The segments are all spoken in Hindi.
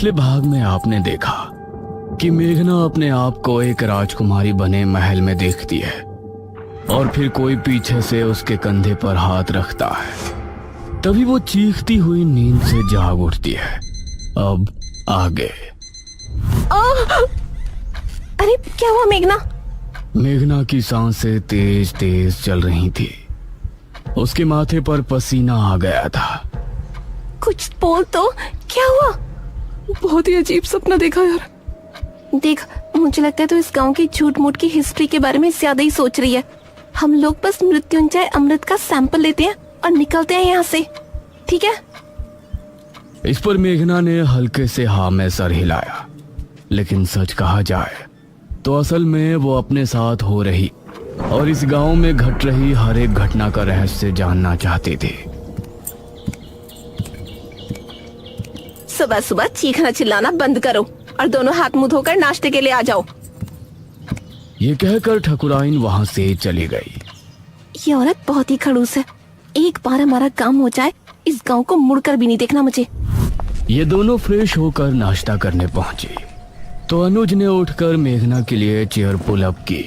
पिछले भाग में आपने देखा कि मेघना अपने आप को एक राजकुमारी बने महल में देखती है और फिर कोई पीछे से उसके कंधे पर हाथ रखता है। तभी वो चीखती हुई नींद से जाग उठती है। अब आगे। अरे क्या हुआ मेघना? मेघना की सांसें तेज तेज चल रही थी। उसके माथे पर पसीना आ गया था। कुछ बोल तो, क्या हुआ? बहुत ही अजीब सपना देखा यार। देख, मुझे लगता है तो इस गांव की झूठ मूठ की हिस्ट्री के बारे में ज्यादा ही सोच रही है। हम लोग बस मृत्युंजय अमृत का सैंपल लेते हैं और निकलते हैं यहाँ से, ठीक है? इस पर मेघना ने हल्के से हाँ में सर हिलाया। लेकिन सच कहा जाए तो असल में वो अपने साथ हो रही और इस गांव में घट रही हर एक घटना का रहस्य जानना चाहती थी। सुबह सुबह चीखना चिल्लाना बंद करो और दोनों हाथ मुंह धोकर नाश्ते के लिए आ जाओ। ये कहकर ठकुराइन वहां से चली गई। ये औरत बहुत ही खड़ूस है। एक बार हमारा काम हो जाए, इस गांव को मुड़कर भी नहीं देखना मुझे। ये दोनों फ्रेश होकर नाश्ता करने पहुंचे तो अनुज ने उठकर मेघना के लिए चेयर पुल अप की।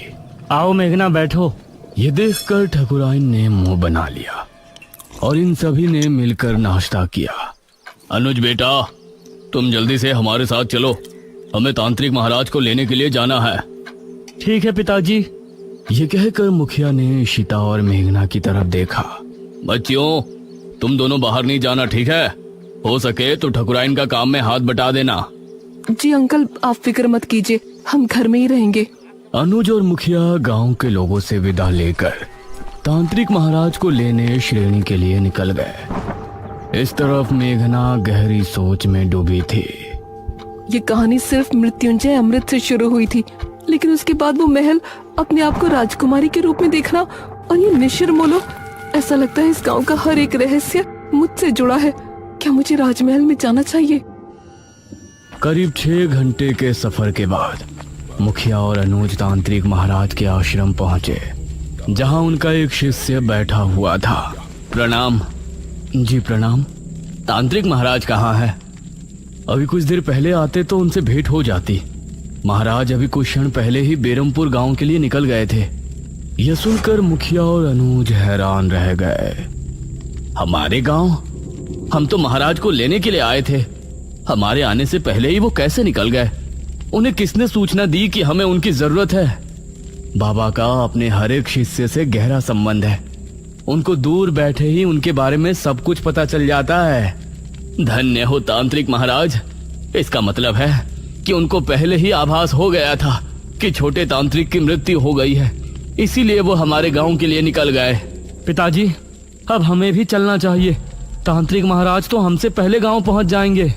आओ मेघना, बैठो। ये देखकर ठकुराइन ने मुंह बना लिया और इन सभी ने मिलकर नाश्ता किया। अनुज बेटा, तुम जल्दी से हमारे साथ चलो, हमें तांत्रिक महाराज को लेने के लिए जाना है। ठीक है पिताजी। ये कहकर मुखिया ने इशिता और मेघना की तरफ देखा। बच्चियों, तुम दोनों बाहर नहीं जाना, ठीक है? हो सके तो ठकुराइन का काम में हाथ बटा देना। जी अंकल, आप फिक्र मत कीजिए, हम घर में ही रहेंगे। अनुज और मुखिया गांव के लोगों से विदा लेकर तांत्रिक महाराज को लेने श्रेणी के लिए निकल गए। इस तरफ मेघना गहरी सोच में डूबी थी। ये कहानी सिर्फ मृत्युंजय अमृत से शुरू हुई थी, लेकिन उसके बाद वो महल, अपने आप को राजकुमारी के रूप में देखना और ये निशिर मोलो, ऐसा लगता है इस गांव का हर एक रहस्य मुझसे जुड़ा है। क्या मुझे राजमहल में जाना चाहिए? करीब 6 घंटे के सफर के बाद मुखिया और अनुज तांत्रिक महाराज के आश्रम पहुंचे, जहां उनका एक शिष्य बैठा हुआ था। प्रणाम। जी प्रणाम। तांत्रिक महाराज कहाँ है? अभी कुछ देर पहले आते तो उनसे भेंट हो जाती। महाराज अभी कुछ क्षण पहले ही बेरमपुर गांव के लिए निकल गए थे। यह सुनकर मुखिया और अनुज हैरान रह गए। हमारे गांव? हम तो महाराज को लेने के लिए आए थे। हमारे आने से पहले ही वो कैसे निकल गए? उन्हें किसने सूचना दी कि हमें उनकी जरूरत है? बाबा का अपने हर एक शिष्य से गहरा संबंध है। उनको दूर बैठे ही उनके बारे में सब कुछ पता चल जाता है। धन्य हो तांत्रिक महाराज। इसका मतलब है कि उनको पहले ही आभास हो गया था कि छोटे तांत्रिक की मृत्यु हो गई है, इसीलिए वो हमारे गांव के लिए निकल गए। पिताजी, अब हमें भी चलना चाहिए। तांत्रिक महाराज तो हमसे पहले गांव पहुंच जाएंगे।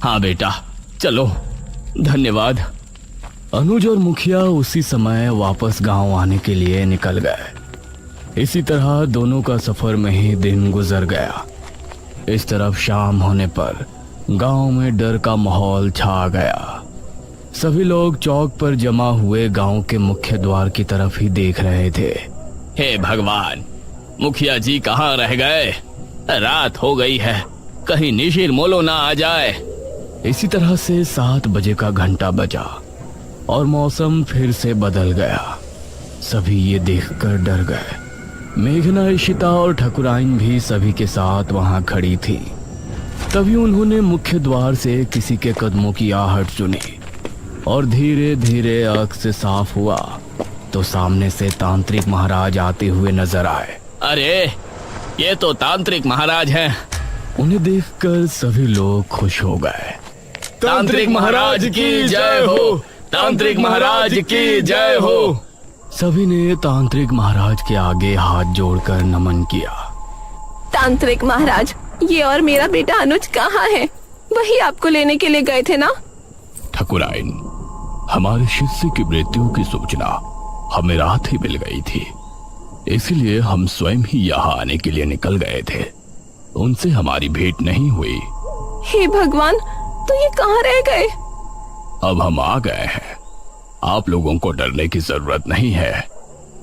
हाँ बेटा, चलो। धन्यवाद। अनुज और मुखिया उसी समय वापस गांव आने के लिए निकल गए। इसी तरह दोनों का सफर में ही दिन गुजर गया। इस तरफ शाम होने पर गांव में डर का माहौल छा गया। सभी लोग चौक पर जमा हुए गांव के मुख्य द्वार की तरफ ही देख रहे थे। हे भगवान, मुखिया जी कहाँ रह गए? रात हो गई है, कहीं निशिर मोलो ना आ जाए। इसी तरह से 7 बजे का घंटा बजा और मौसम फिर से बदल गया। सभी ये देखकर डर गए। मेघना, इशिता और ठकुराइन भी सभी के साथ वहां खड़ी थी। तभी उन्होंने मुख्य द्वार से किसी के कदमों की आहट सुनी और धीरे धीरे आंख से साफ हुआ तो सामने से तांत्रिक महाराज आते हुए नजर आए। अरे, ये तो तांत्रिक महाराज हैं। उन्हें देखकर सभी लोग खुश हो गए। तांत्रिक महाराज की जय हो! तांत्रिक महाराज की जय हो! सभी ने तांत्रिक महाराज के आगे हाथ जोड़कर नमन किया। तांत्रिक महाराज, ये और मेरा बेटा अनुज कहाँ है? वही आपको लेने के लिए गए थे ना? ठकुराइन, हमारे शिष्य की मृत्यु की सूचना हमें रात ही मिल गई थी, इसलिए हम स्वयं ही यहाँ आने के लिए निकल गए थे। उनसे हमारी भेंट नहीं हुई। हे भगवान, तो ये कहाँ रह गए? अब हम आ गए हैं। आप लोगों को डरने की जरूरत नहीं है।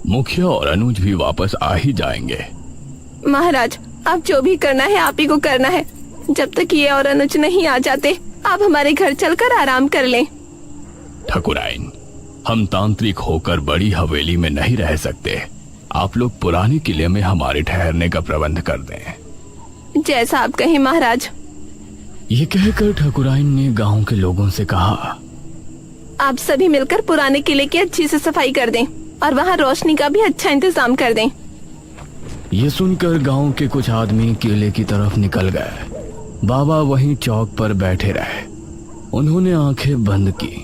मुखिया और अनुज भी वापस आ ही जाएंगे। महाराज, आप जो भी करना है आप ही को करना है। जब तक ये और अनुज नहीं आ जाते आप हमारे घर चलकर आराम कर लें। ठकुराइन, हम तांत्रिक होकर बड़ी हवेली में नहीं रह सकते। आप लोग पुराने किले में हमारे ठहरने का प्रबंध कर दें। जैसा आप कहें महाराज। ये कहकर ठकुराइन ने गांव के लोगों से कहा, आप सभी मिलकर पुराने किले की अच्छी से सफाई कर दें और वहाँ रोशनी का भी अच्छा इंतजाम कर दें। ये सुनकर गांव के कुछ आदमी किले की तरफ निकल गए। बाबा वहीं चौक पर बैठे रहे। उन्होंने आंखें बंद की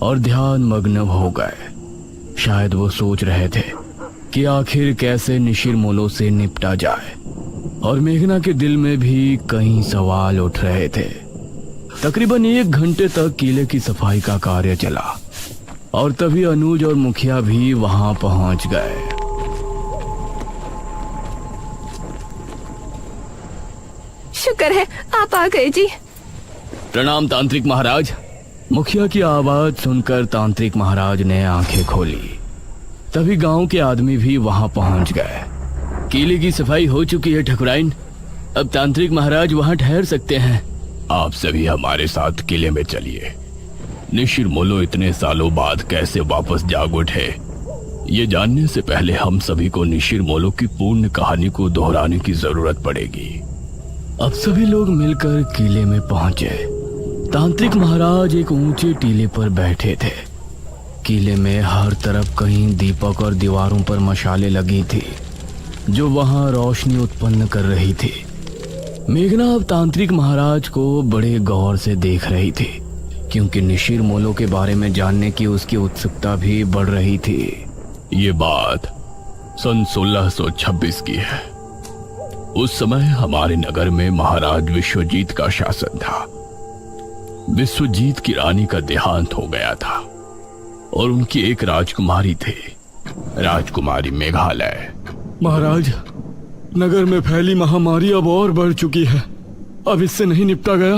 और ध्यान मग्न हो गए। शायद वो सोच रहे थे कि आखिर कैसे निशिरमोलो से निपटा जाए, और मेघना के दिल में भी कई सवाल उठ रहे थे। तकरीबन 1 घंटे तक किले की सफाई का कार्य चला और तभी अनुज और मुखिया भी वहां पहुंच गए। शुक्र है आप आ गए जी। प्रणाम तांत्रिक महाराज। मुखिया की आवाज सुनकर तांत्रिक महाराज ने आंखें खोली। तभी गांव के आदमी भी वहां पहुंच गए। किले की सफाई हो चुकी है ठकुराइन, अब तांत्रिक महाराज वहां ठहर सकते हैं। आप सभी हमारे साथ किले में चलिए। निशिरमोलो इतने सालों बाद कैसे वापस जाग उठे, ये जानने से पहले हम सभी को निशिरमोलो की पूर्ण कहानी को दोहराने की जरूरत पड़ेगी। अब सभी लोग मिलकर किले में पहुंचे। तांत्रिक महाराज एक ऊंचे टीले पर बैठे थे। किले में हर तरफ कहीं दीपक और दीवारों पर मशालें लगी थी जो वहां रोशनी उत्पन्न कर रही थी। मेघना अब तांत्रिक महाराज को बड़े गौर से देख रही थी, क्योंकि निशिरमोलो के बारे में जानने की उसकी उत्सुकता भी बढ़ रही थी। ये बात सन 1626 की है। उस समय हमारे नगर में महाराज विश्वजीत का शासन था। विश्वजीत की रानी का देहांत हो गया था और उनकी एक राजकुमारी थी, राजकुमारी मेघालय। महाराज, नगर में फैली महामारी अब और बढ़ चुकी है। अब इससे नहीं निपटा गया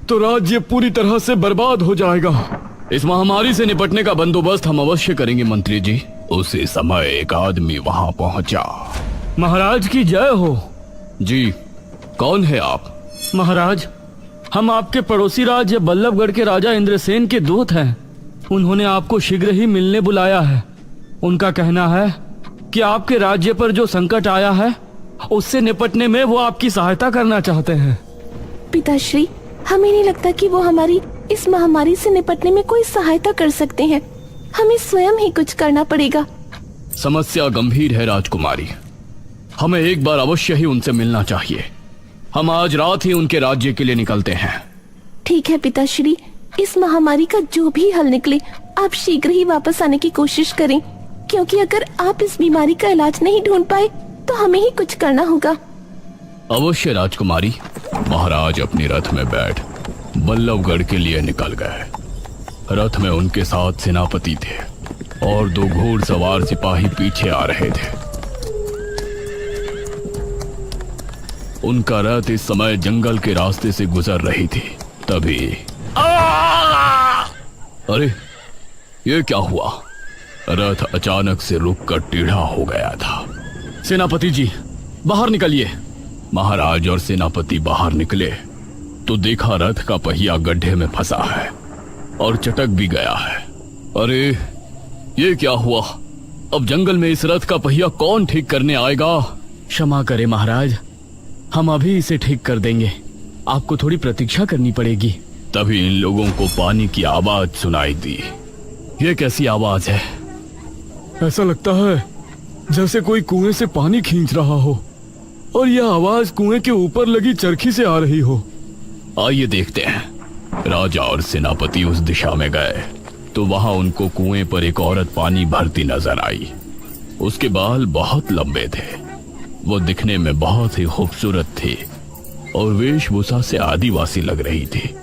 तो राज्य पूरी तरह से बर्बाद हो जाएगा। इस महामारी से निपटने का बंदोबस्त हम अवश्य करेंगे मंत्री जी। उसी समय एक आदमी वहां पहुंचा। महाराज की जय हो। जी, कौन है आप? महाराज, हम आपके पड़ोसी राज्य बल्लभगढ़ के राजा इंद्रसेन के दूत हैं। उन्होंने आपको शीघ्र ही मिलने बुलाया है। उनका कहना है कि आपके राज्य पर जो संकट आया है उससे निपटने में वो आपकी सहायता करना चाहते हैं। पिताश्री, हमें नहीं लगता कि वो हमारी इस महामारी से निपटने में कोई सहायता कर सकते हैं। हमें स्वयं ही कुछ करना पड़ेगा। समस्या गंभीर है राजकुमारी, हमें एक बार अवश्य ही उनसे मिलना चाहिए। हम आज रात ही उनके राज्य के लिए निकलते हैं। ठीक है पिताश्री, इस महामारी का जो भी हल निकले आप शीघ्र ही वापस आने की कोशिश करें, क्योंकि अगर आप इस बीमारी का इलाज नहीं ढूंढ पाए तो हमें ही कुछ करना होगा। अवश्य राजकुमारी। महाराज अपने रथ में बैठ बल्लभगढ़ के लिए निकल गए। रथ में उनके साथ सेनापति थे और 2 घोड़सवार सिपाही पीछे आ रहे थे। उनका रथ इस समय जंगल के रास्ते से गुजर रही थी। तभी अरे, ये क्या हुआ? रथ अचानक से रुककर टेढ़ा हो गया था। सेनापति जी, बाहर निकलिए। महाराज और सेनापति बाहर निकले तो देखा रथ का पहिया गड्ढे में फंसा है और चटक भी गया है। अरे, ये क्या हुआ? अब जंगल में इस रथ का पहिया कौन ठीक करने आएगा? क्षमा करें महाराज, हम अभी इसे ठीक कर देंगे। आपको थोड़ी प्रतीक्षा करनी पड़ेगी। तभी इन लोगों को पानी की आवाज सुनाई दी। ये कैसी आवाज है? ऐसा लगता है जैसे कोई कुएं से पानी खींच रहा हो और यह आवाज कुएं के ऊपर लगी चरखी से आ रही हो। आइए देखते हैं। राजा और सेनापति उस दिशा में गए तो वहां उनको कुएं पर एक औरत पानी भरती नजर आई। उसके बाल बहुत लंबे थे, वो दिखने में बहुत ही खूबसूरत थी और वेशभूषा से आदिवासी लग रही थी।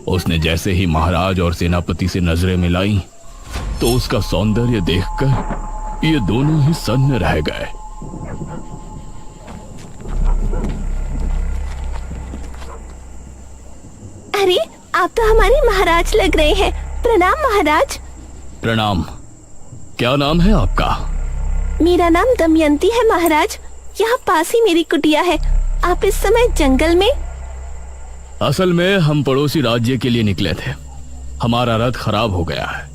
उसने जैसे ही महाराज और सेनापति से नजरें मिलाई तो उसका सौंदर्य देखकर ये दोनों ही सन्न रह गए। अरे, आप तो हमारे महाराज लग रहे हैं। प्रणाम महाराज। प्रणाम। क्या नाम है आपका? मेरा नाम दमयंती है महाराज। यहाँ पास ही मेरी कुटिया है। आप इस समय जंगल में? असल में हम पड़ोसी राज्य के लिए निकले थे। हमारा रथ खराब हो गया है,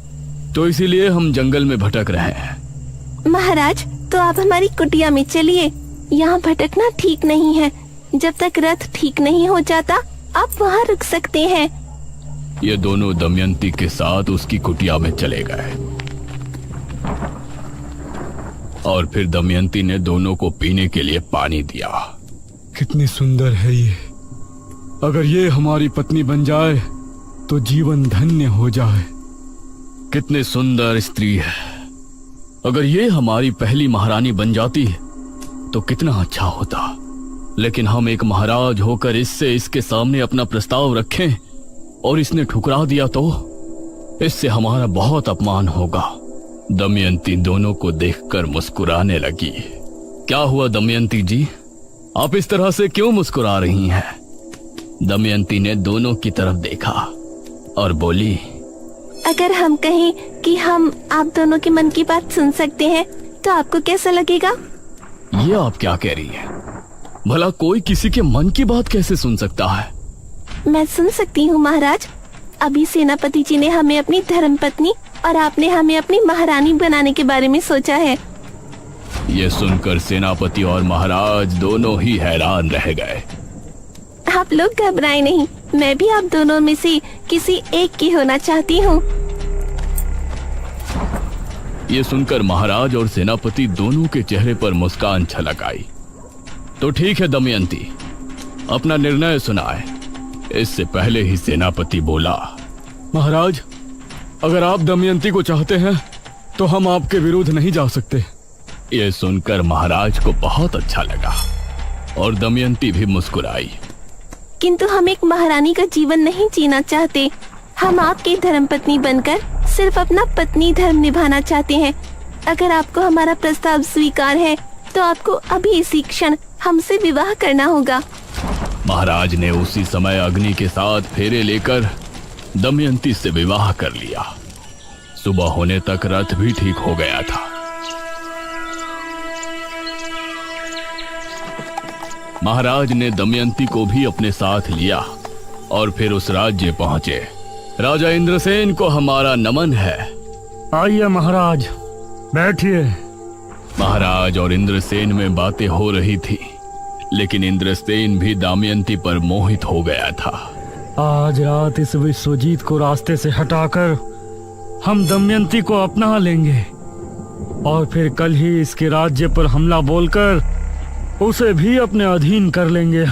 तो इसीलिए हम जंगल में भटक रहे हैं। महाराज, तो आप हमारी कुटिया में चलिए। यहाँ भटकना ठीक नहीं है। जब तक रथ ठीक नहीं हो जाता आप वहाँ रुक सकते हैं। ये दोनों दमयंती के साथ उसकी कुटिया में चले गए और फिर दमयंती ने दोनों को पीने के लिए पानी दिया। कितनी सुंदर है ये। अगर ये हमारी पत्नी बन जाए तो जीवन धन्य हो जाए। कितनी सुंदर स्त्री है। अगर ये हमारी पहली महारानी बन जाती तो कितना अच्छा होता। लेकिन हम एक महाराज होकर इसके सामने अपना प्रस्ताव रखें और इसने ठुकरा दिया तो इससे हमारा बहुत अपमान होगा। दमयंती दोनों को देखकर मुस्कुराने लगी। क्या हुआ दमयंती जी, आप इस तरह से क्यों मुस्कुरा रही हैं? दमयंती ने दोनों की तरफ देखा और बोली, अगर हम कहें कि हम आप दोनों के मन की बात सुन सकते हैं तो आपको कैसा लगेगा? ये आप क्या कह रही हैं? भला कोई किसी के मन की बात कैसे सुन सकता है? मैं सुन सकती हूँ महाराज। अभी सेनापति जी ने हमें अपनी धर्मपत्नी और आपने हमें अपनी महारानी बनाने के बारे में सोचा है। ये सुनकर सेनापति और महाराज दोनों ही हैरान रह गए। आप लोग घबराएं नहीं, मैं भी आप दोनों में से किसी एक की होना चाहती हूँ। ये सुनकर महाराज और सेनापति दोनों के चेहरे पर मुस्कान छलक आई। तो ठीक है दमयंती, अपना निर्णय सुनाए। इससे पहले ही सेनापति बोला, महाराज, अगर आप दमयंती को चाहते हैं तो हम आपके विरुद्ध नहीं जा सकते। ये सुनकर महाराज को बहुत अच्छा लगा और दमयंती भी मुस्कुराई। किंतु हम एक महारानी का जीवन नहीं जीना चाहते। हम आपकी धर्मपत्नी बनकर सिर्फ अपना पत्नी धर्म निभाना चाहते हैं। अगर आपको हमारा प्रस्ताव स्वीकार है तो आपको अभी इसी क्षण हमसे विवाह करना होगा। महाराज ने उसी समय अग्नि के साथ फेरे लेकर दमयंती से विवाह कर लिया। सुबह होने तक रथ भी ठीक हो गया था। महाराज ने दमयंती को भी अपने साथ लिया और फिर उस राज्य पहुंचे। राजा इंद्रसेन को हमारा नमन है। आइए महाराज, बैठिए। महाराज और इंद्रसेन में बातें हो रही थी, लेकिन इंद्रसेन भी दमयंती पर मोहित हो गया था। आज रात इस विश्वजीत को रास्ते से हटाकर हम दमयंती को अपना लेंगे और फिर कल ही इसके राज्य पर हमला बोलकर उसे भी अपने अधीन कर लेंगे।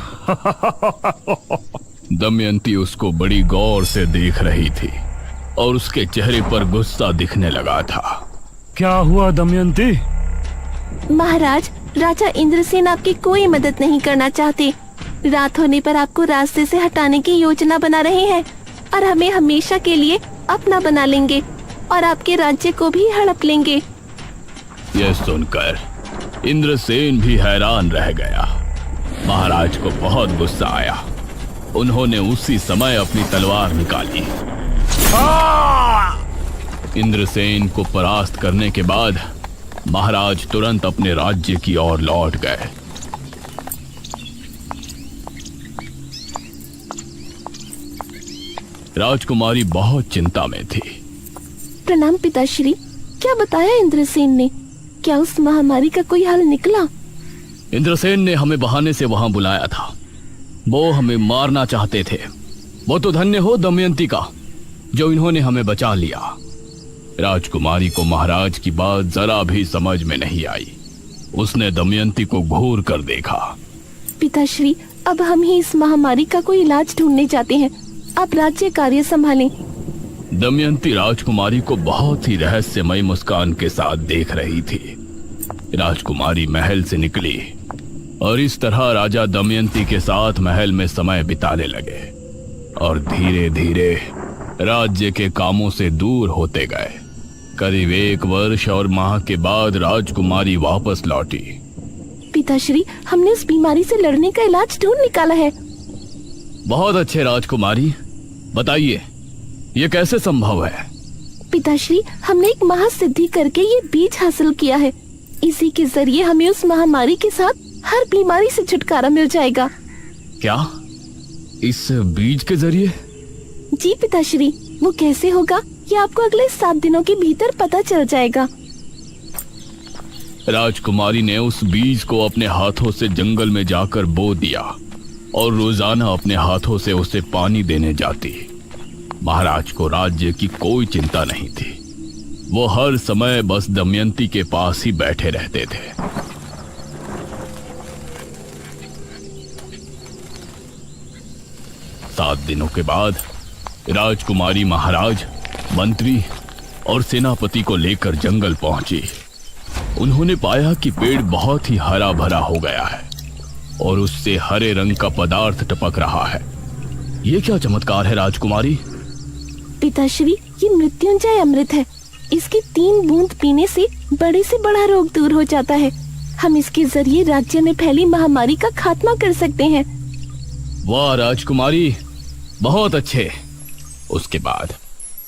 दमयंती उसको बड़ी गौर से देख रही थी और उसके चेहरे पर गुस्सा दिखने लगा था। क्या हुआ दमयंती? महाराज, राजा इंद्रसेन आपकी कोई मदद नहीं करना चाहते। रात होने पर आपको रास्ते से हटाने की योजना बना रहे हैं और हमें हमेशा के लिए अपना बना लेंगे और आपके राज्य को भी हड़प लेंगे। यह सुनकर इंद्रसेन भी हैरान रह गया। महाराज को बहुत गुस्सा आया। उन्होंने उसी समय अपनी तलवार निकाली। इंद्रसेन को परास्त करने के बाद महाराज तुरंत अपने राज्य की ओर लौट गए। राजकुमारी बहुत चिंता में थी। प्रणाम पिताश्री। क्या बताया इंद्रसेन ने? क्या उस महामारी का कोई हल निकला? इंद्रसेन ने हमें बहाने से वहां बुलाया था। वो हमें मारना चाहते थे। वो तो धन्य हो दमयंती का जो इन्होंने हमें बचा लिया। राजकुमारी को महाराज की बात जरा भी समझ में नहीं आई। उसने दमयंती को घूर कर देखा। पिताश्री, अब हम ही इस महामारी का कोई इलाज ढूंढने जाते हैं। आप राज्य कार्य संभालें। दमयंती राजकुमारी को बहुत ही रहस्यमय मुस्कान के साथ देख रही थी। राजकुमारी महल से निकली और इस तरह राजा दमयंती के साथ महल में समय बिताने लगे और धीरे धीरे राज्य के कामों से दूर होते गए। करीब 1 वर्ष और माह के बाद राजकुमारी वापस लौटी। पिताश्री, हमने उस बीमारी से लड़ने का इलाज ढूंढ निकाला है। बहुत अच्छे राजकुमारी, बताइए ये कैसे संभव है? पिताश्री, हमने एक महासिद्धि करके ये बीज हासिल किया है। इसी के जरिए हमें उस महामारी के साथ हर बीमारी से छुटकारा मिल जाएगा। क्या इस बीज के जरिए? जी पिताश्री, वो कैसे होगा ये आपको अगले 7 दिनों के भीतर पता चल जाएगा। राजकुमारी ने उस बीज को अपने हाथों से जंगल में जाकर बो दिया और रोजाना अपने हाथों से उसे पानी देने जाती। महाराज को राज्य की कोई चिंता नहीं थी। वो हर समय बस दमयंती के पास ही बैठे रहते थे। 7 दिनों के बाद राजकुमारी महाराज, मंत्री और सेनापति को लेकर जंगल पहुंची। उन्होंने पाया कि पेड़ बहुत ही हरा भरा हो गया है और उससे हरे रंग का पदार्थ टपक रहा है। ये क्या चमत्कार है राजकुमारी? पिताश्री, ये मृत्युंजय अमृत है। इसकी 3 बूंद पीने से बड़े से बड़ा रोग दूर हो जाता है। हम इसके जरिए राज्य में फैली महामारी का खात्मा कर सकते हैं। वाह राजकुमारी, बहुत अच्छे। उसके बाद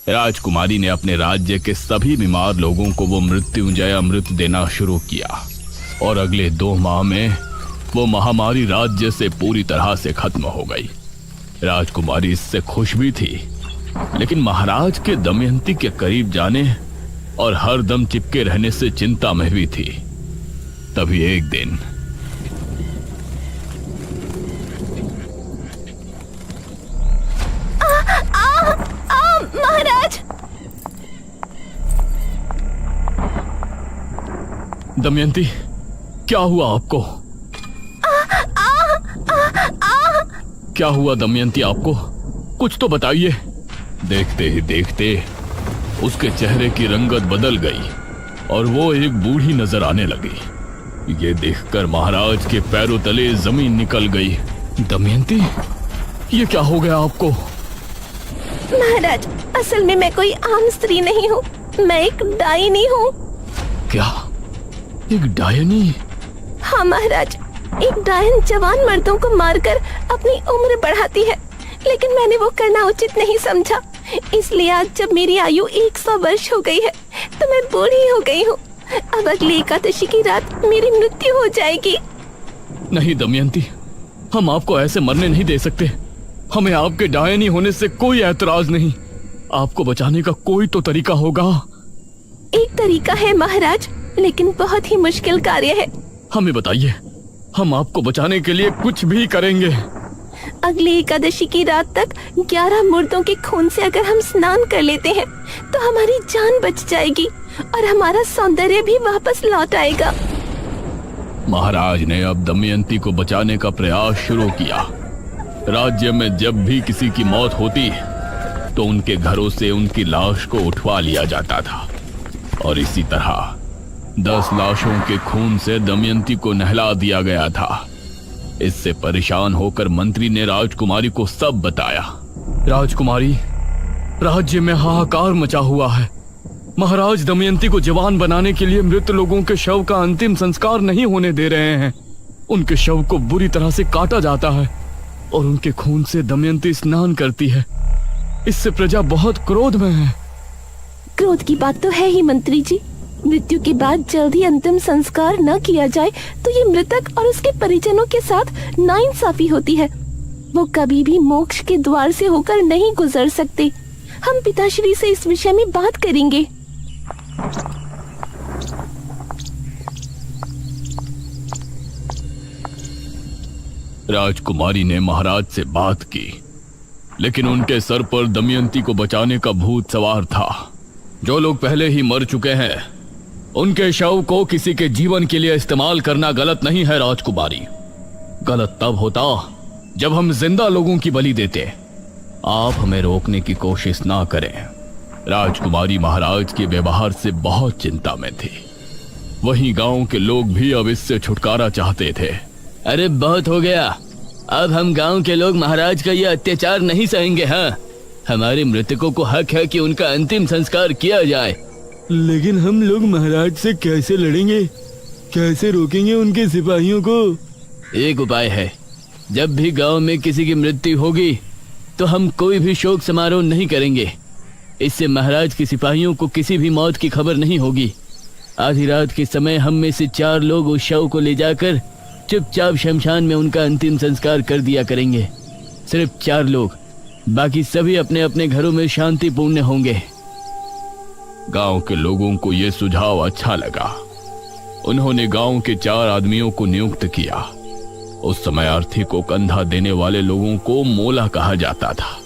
राजकुमारी ने अपने राज्य के सभी बीमार लोगों को वो मृत्युंजय अमृत देना शुरू किया और अगले 2 माह में वो महामारी राज्य से पूरी तरह से खत्म हो गई। राजकुमारी इससे खुश भी थी, लेकिन महाराज के दमयंती के करीब जाने और हर दम चिपके रहने से चिंता में भी थी। तभी एक दिन महाराज! दमयंती, क्या हुआ आपको? क्या हुआ दमयंती आपको? कुछ तो बताइए। देखते ही देखते उसके चेहरे की रंगत बदल गई और वो एक बूढ़ी नजर आने लगी। ये देखकर महाराज के पैरों तले जमीन निकल गई। दमयंती, ये क्या हो गया आपको? महाराज, असल में मैं कोई आम स्त्री नहीं हूँ, मैं एक डायनी हूँ। क्या? एक डायनी? हाँ महाराज, एक डायन जवान मर्दों को मारकर अपनी उम्र बढ़ाती है, लेकिन मैंने वो करना उचित नहीं समझा। इसलिए आज जब मेरी आयु 100 वर्ष हो गई है तो मैं बूढ़ी हो गई हूँ। अब अगली एकादशी की रात मेरी मृत्यु हो जाएगी। नहीं दमयंती, हम आपको ऐसे मरने नहीं दे सकते। हमें आपके डायनी होने से कोई ऐतराज नहीं। आपको बचाने का कोई तो तरीका होगा। एक तरीका है महाराज, लेकिन बहुत ही मुश्किल कार्य है। हमें बताइए, हम आपको बचाने के लिए कुछ भी करेंगे। अगली एकादशी की रात तक 11 मुर्दों के खून से अगर हम स्नान कर लेते हैं तो हमारी जान बच जाएगी और हमारा सौंदर्य भी वापस लौट आएगा। महाराज ने अब दमयंती को बचाने का प्रयास शुरू किया। राज्य में जब भी किसी की मौत होती तो उनके घरों से उनकी लाश को उठवा लिया जाता था और इसी तरह 10 लाशों के खून से दमयंती को नहला दिया गया था। इससे परेशान होकर मंत्री ने राजकुमारी को सब बताया। राजकुमारी, राज्य में हाहाकार मचा हुआ है। महाराज दमयंती को जवान बनाने के लिए मृत लोगों के शव का अंतिम संस्कार नहीं होने दे रहे हैं। उनके शव को बुरी तरह से काटा जाता है और उनके खून से दमयंती स्नान करती है। इससे प्रजा बहुत क्रोध में है। क्रोध की बात तो है ही मंत्री जी। मृत्यु के बाद जल्द ही अंतिम संस्कार न किया जाए तो ये मृतक और उसके परिजनों के साथ नाइंसाफी होती है। वो कभी भी मोक्ष के द्वार से होकर नहीं गुजर सकते। हम पिताश्री से इस विषय में बात करेंगे। राजकुमारी ने महाराज से बात की, लेकिन उनके सर पर दमयंती को बचाने का भूत सवार था। जो लोग पहले ही मर चुके हैं उनके शव को किसी के जीवन के लिए इस्तेमाल करना गलत नहीं है राजकुमारी। गलत तब होता जब हम जिंदा लोगों की बलि देते। आप हमें रोकने की कोशिश ना करें। राजकुमारी महाराज के व्यवहार से बहुत चिंता में थी। वहीं गांव के लोग भी अब इससे छुटकारा चाहते थे। अरे बहुत हो गया, अब हम गांव के लोग महाराज का ये अत्याचार नहीं सहेंगे। हाँ, हमारे मृतकों को हक है कि उनका अंतिम संस्कार किया जाए। लेकिन हम लोग महाराज से कैसे लड़ेंगे? कैसे रोकेंगे उनके सिपाहियों को? एक उपाय है, जब भी गांव में किसी की मृत्यु होगी तो हम कोई भी शोक समारोह नहीं करेंगे। इससे महाराज के सिपाहियों को किसी भी मौत की खबर नहीं होगी। आधी रात के समय हम में से 4 लोग उस शव को ले जाकर चुपचाप शमशान में उनका अंतिम संस्कार कर दिया करेंगे। सिर्फ 4 लोग, बाकी सभी अपने अपने घरों में शांतिपूर्ण होंगे। गांव के लोगों को यह सुझाव अच्छा लगा। उन्होंने गांव के 4 आदमियों को नियुक्त किया। उस समय अर्थी को कंधा देने वाले लोगों को मोला कहा जाता था।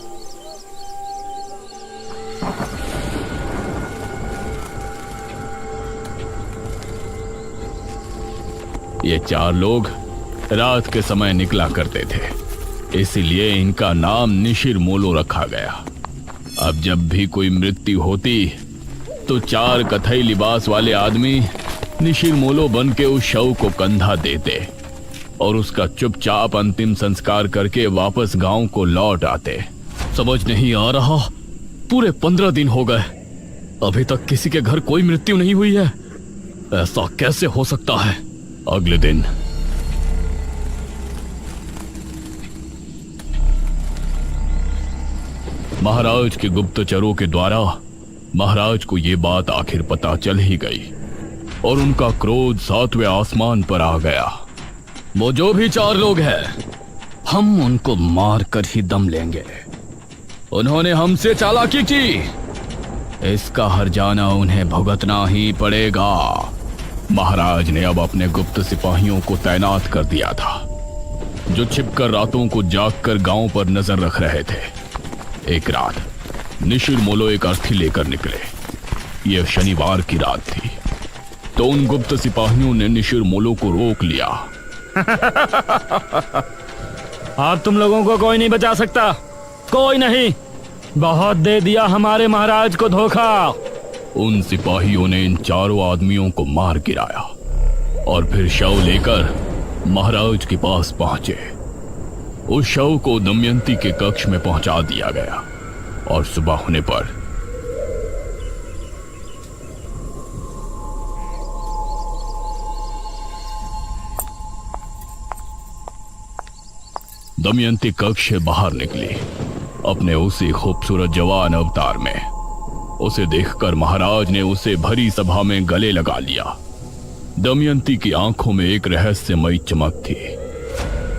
ये 4 लोग रात के समय निकला करते थे, इसीलिए इनका नाम निशिर मोलो रखा गया। अब जब भी कोई मृत्यु होती तो 4 कथई लिबास वाले आदमी निशिर मोलो बन के उस शव को कंधा देते और उसका चुपचाप अंतिम संस्कार करके वापस गांव को लौट आते। समझ नहीं आ रहा, पूरे 15 दिन हो गए, अभी तक किसी के घर कोई मृत्यु नहीं हुई है। ऐसा कैसे हो सकता है? अगले दिन महाराज के गुप्तचरों के द्वारा महाराज को यह बात आखिर पता चल ही गई और उनका क्रोध 7वें आसमान पर आ गया। वो जो भी 4 लोग हैं, हम उनको मार कर ही दम लेंगे। उन्होंने हमसे चालाकी की, इसका हर्जाना उन्हें भुगतना ही पड़ेगा। महाराज ने अब अपने गुप्त सिपाहियों को तैनात कर दिया था, जो छिपकर रातों को जागकर गांव पर नजर रख रहे थे। एक रात निशिर मोलो एक अर्थी लेकर निकले। यह शनिवार की रात थी, तो उन गुप्त सिपाहियों ने निशिर मोलो को रोक लिया। अब तुम लोगों को कोई नहीं बचा सकता, कोई नहीं। बहुत दे दिया हमारे महाराज को धोखा। उन सिपाहियों ने इन 4 आदमियों को मार गिराया और फिर शव लेकर महाराज के पास पहुंचे। उस शव को दमयंती के कक्ष में पहुंचा दिया गया और सुबह होने पर दमयंती कक्ष से बाहर निकली अपने उसी खूबसूरत जवान अवतार में। उसे देखकर महाराज ने उसे भरी सभा में गले लगा लिया। दमयंती की आंखों में एक रहस्यमयी चमक थी,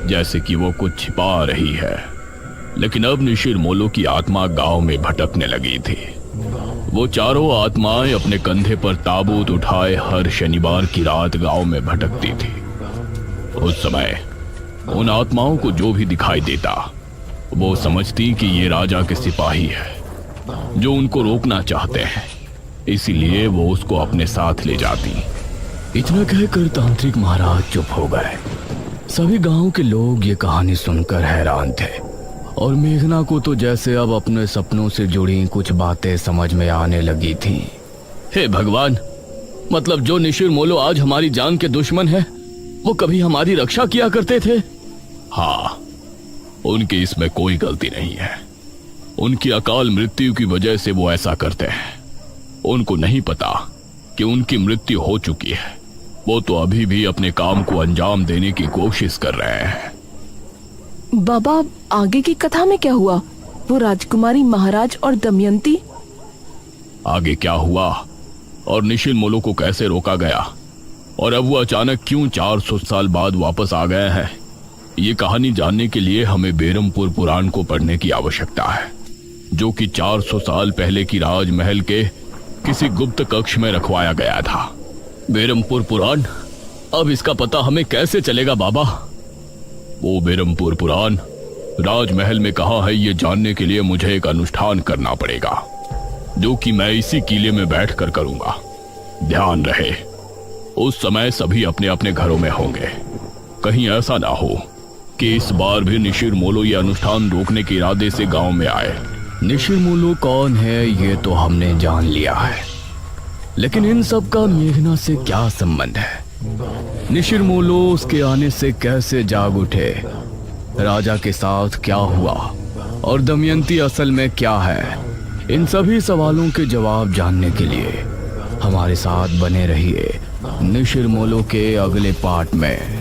जैसे कि वो कुछ छिपा रही है। लेकिन अब निशिर मोलो की आत्मा गांव में भटकने लगी थी। वो 4 आत्माएं अपने कंधे पर ताबूत उठाए हर शनिवार की रात गांव में भटकती थी। उस समय उन आत्माओं को जो भी दिखाई देता, वो समझती कि ये राजा के सिपाही है जो उनको रोकना चाहते हैं, इसीलिए वो उसको अपने साथ ले जाती। इतना कहकर तांत्रिक महाराज चुप हो गए। सभी गांव के लोग ये कहानी सुनकर हैरान थे और मेघना को तो जैसे अब अपने सपनों से जुड़ी कुछ बातें समझ में आने लगी थी। हे भगवान, मतलब जो निशिर मोलो आज हमारी जान के दुश्मन है, वो कभी हमारी रक्षा किया करते थे। हाँ, उनकी इसमें कोई गलती नहीं है। उनकी अकाल मृत्यु की वजह से वो ऐसा करते हैं। उनको नहीं पता कि उनकी मृत्यु हो चुकी है। वो तो अभी भी अपने काम को अंजाम देने की कोशिश कर रहे हैं। बाबा, आगे की कथा में क्या हुआ? वो राजकुमारी, महाराज और दमयंती? आगे क्या हुआ और निशिर मोलो को कैसे रोका गया और अब वो अचानक क्यों 400 साल बाद वापस आ गए हैं, ये कहानी जानने के लिए हमें बेरमपुर पुराण को पढ़ने की आवश्यकता है, जो कि 400 साल पहले की राजमहल के किसी गुप्त कक्ष में रखवाया गया था। बेरमपुर पुराण? अब इसका पता हमें कैसे चलेगा बाबा? वो बेरमपुर पुराण राजमहल में कहाँ है, ये जानने के लिए मुझे एक अनुष्ठान करना पड़ेगा, जो कि मैं इसी किले में बैठकर करूंगा। ध्यान रहे, उस समय सभी अपने अपने घरों में होंगे। कहीं ऐसा ना हो कि इस बार भी निशिर मोलो ये अनुष्ठान रोकने के इरादे से गांव में आए। निशिर मोलो कौन है ये तो हमने जान लिया है, लेकिन इन सब का मेघना से क्या संबंध है? निशिर मोलो उसके आने से कैसे जाग उठे? राजा के साथ क्या हुआ और दमयंती असल में क्या है? इन सभी सवालों के जवाब जानने के लिए हमारे साथ बने रहिए निशिर मोलो के अगले पार्ट में।